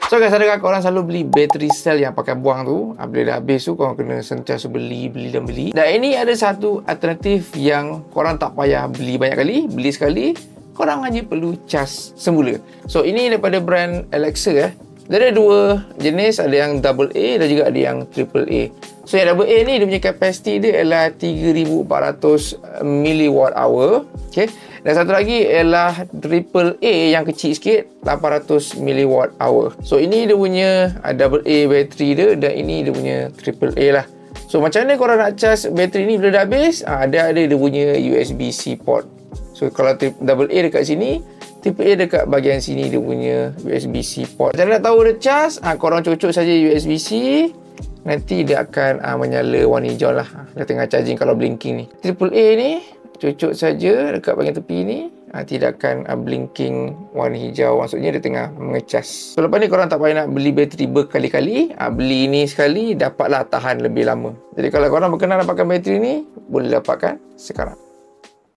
So guys, adakah korang selalu beli bateri sel yang pakai buang tu? Bila dah habis tu, korang kena sentiasa beli dan beli. Dan ini ada satu alternatif yang korang tak payah beli banyak kali. Beli sekali, korang hanya perlu cas semula. So ini daripada brand Alexa. Dia ada dua jenis, ada yang double A dan juga ada yang triple A. So yang double A ni dia punya kapasiti dia ialah 3400 mAh. Okay. Dan satu lagi ialah triple A yang kecil sikit, 800 mAh. So ini dia punya double A bateri dia dan ini dia punya triple A lah. So macam mana korang nak charge bateri ni bila dah habis? Dia ada dia punya USB-C port. So kalau double A dekat sini, triple A dekat bahagian sini dia punya USB-C port. Macam mana nak tahu dia charge? Korang cocok saja USB-C. Nanti dia akan menyala warna hijau lah. Dia tengah charging kalau blinking ni. Triple A ni cocok saja dekat bahagian tepi ni, tidak akan blinking warna hijau, maksudnya dia tengah mengecas. So lepas ni korang tak payah nak beli bateri berkali-kali, beli ni sekali dapatlah tahan lebih lama. Jadi kalau korang berkenan dapatkan bateri ni, boleh dapatkan sekarang.